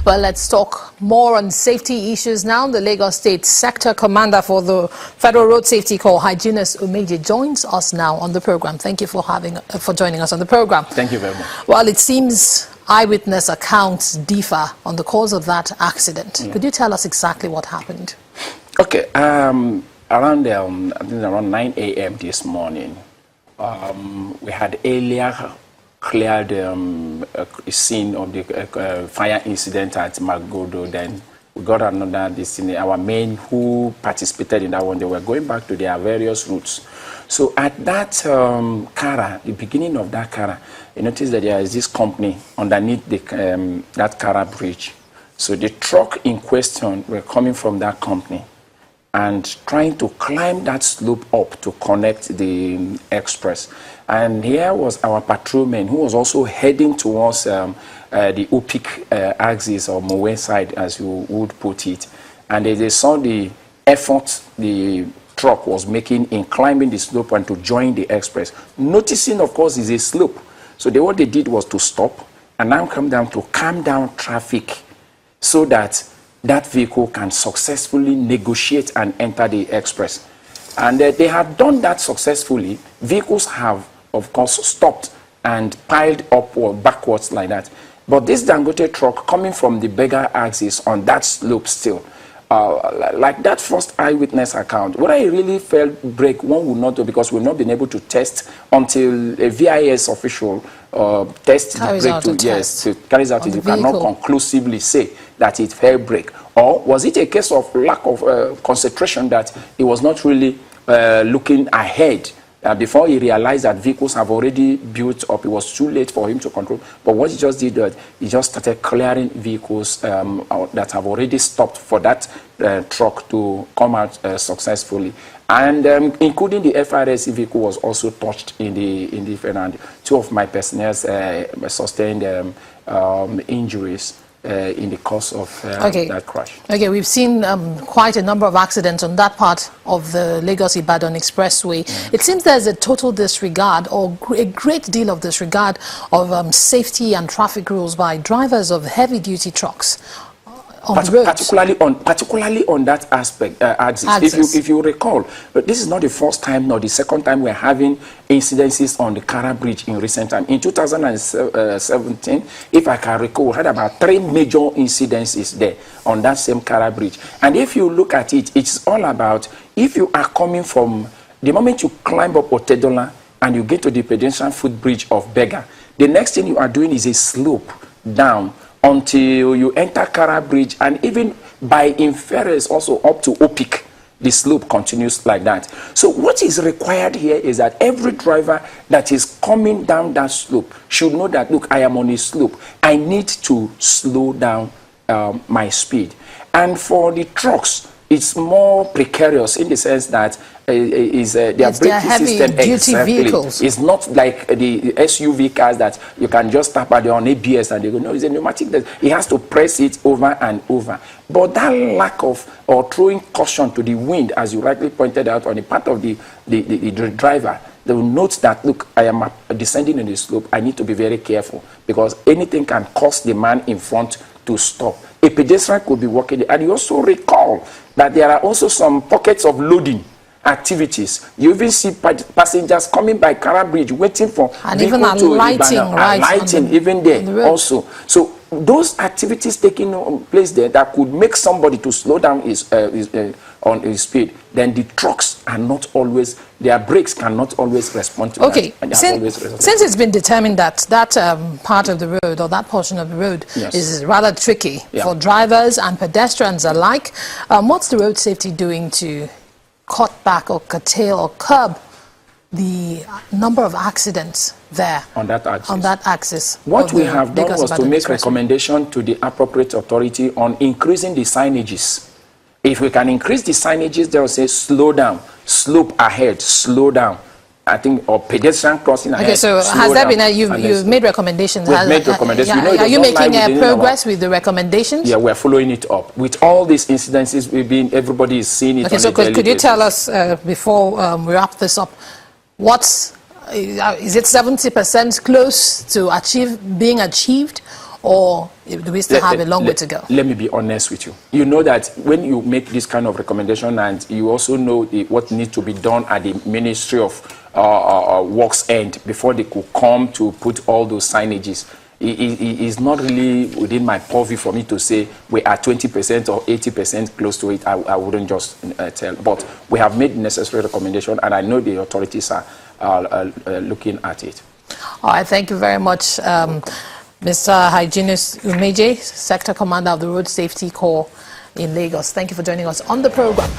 Well, let's talk more on safety issues now. The Lagos State Sector Commander for the Federal Road Safety Corps, Hygienist Umeje, joins us now on the program. Thank you for joining us on the program. Thank you very much. Well, it seems eyewitness accounts differ on the cause of that accident. Could you tell us exactly what happened? Okay, around I think around 9 a.m. this morning, we had earlier cleared a scene of the fire incident at Magodo. Then we got another destiny. Our men who participated in that one, they were going back to their various routes. So at that Kara, the beginning of that Kara, you notice that there is this company underneath the, that Kara bridge. So the truck in question were coming from that company and trying to climb that slope up to connect the express. And here was our patrolman who was also heading towards the Upik axis or Mowe side, as you would put it. And they saw the effort the truck was making in climbing the slope and to join the express. Noticing, of course, is a slope. So what they did was to stop and now come down to calm down traffic so that that vehicle can successfully negotiate and enter the express. And they have done that successfully. Vehicles have, of course, stopped and piled upward, backwards like that. But this Dangote truck coming from the beggar axis on that slope still, like that first eyewitness account, what I really felt break, one would not do because we've not been able to test until a VIS official test the break carries out it. You cannot conclusively say that it fell break. Or was it a case of lack of concentration that he was not really looking ahead before he realized that vehicles have already built up? It was too late for him to control. But what he just did, he just started clearing vehicles that have already stopped for that truck to come out successfully. And including the FRSC vehicle was also touched in the event. And two of my personnel sustained injuries in the course of that crash. Okay, we've seen quite a number of accidents on that part of the Lagos-Ibadan Expressway. It seems there's a total disregard or a great deal of disregard of safety and traffic rules by drivers of heavy-duty trucks. Particularly on that aspect, axis. If you recall, this is not the first time nor the second time we're having incidences on the Kara Bridge in recent time. In 2017, if I can recall, we had about 3 major incidences there on that same Kara Bridge. And if you look at it, it's all about if you are coming from the moment you climb up Otedola and you get to the pedestrian footbridge of Bega, the next thing you are doing is a slope down until you enter Kara Bridge, and even by inference also up to Opik, the slope continues like that. So what is required here is that every driver that is coming down that slope should know that, look, I am on a slope. I need to slow down my speed. And for the trucks, it's more precarious in the sense that their braking system vehicles. It's not like the SUV cars that you can just tap at on ABS and they go. No, it's a pneumatic. It has to press it over and over. But that lack of or throwing caution to the wind, as you rightly pointed out, on the part of the driver, they will note that, look, I am descending on the slope. I need to be very careful because anything can cause the man in front to stop. A pedestrian could be walking there. And you also recall that there are also some pockets of loading activities. You even see passengers coming by Kara Bridge waiting for and even alighting even there also. So those activities taking place there that could make somebody to slow down on his speed, then the trucks are not always, their brakes cannot always respond to that. Since it's been determined that that part of the road or that portion of the road is rather tricky for drivers and pedestrians alike, what's the road safety doing to cut back or curtail or curb the number of accidents there on that axis? What we have done was to make recommendation to the appropriate authority on increasing the signages. If we can increase the signages, they will say slow down, slope ahead, slow down. I think, or pedestrian crossing ahead. Okay, so has there been you've made recommendations? We've made recommendations. Are you making progress with the recommendations? Yeah, we're following it up. With all these incidences, everybody is seeing it. Okay, so could you tell us before we wrap this up, is it 70% close to being achieved, or do we still have a long way to go? Let me be honest with you. You know that when you make this kind of recommendation, and you also know what needs to be done at the Ministry of Works end before they could come to put all those signages, it is not really within my purview for me to say we are 20% or 80% close to it. I wouldn't just tell. But we have made necessary recommendation, and I know the authorities are looking at it. All right, thank you very much, Mr. Hyginus Umeje, Sector Commander of the Road Safety Corps in Lagos. Thank you for joining us on the program.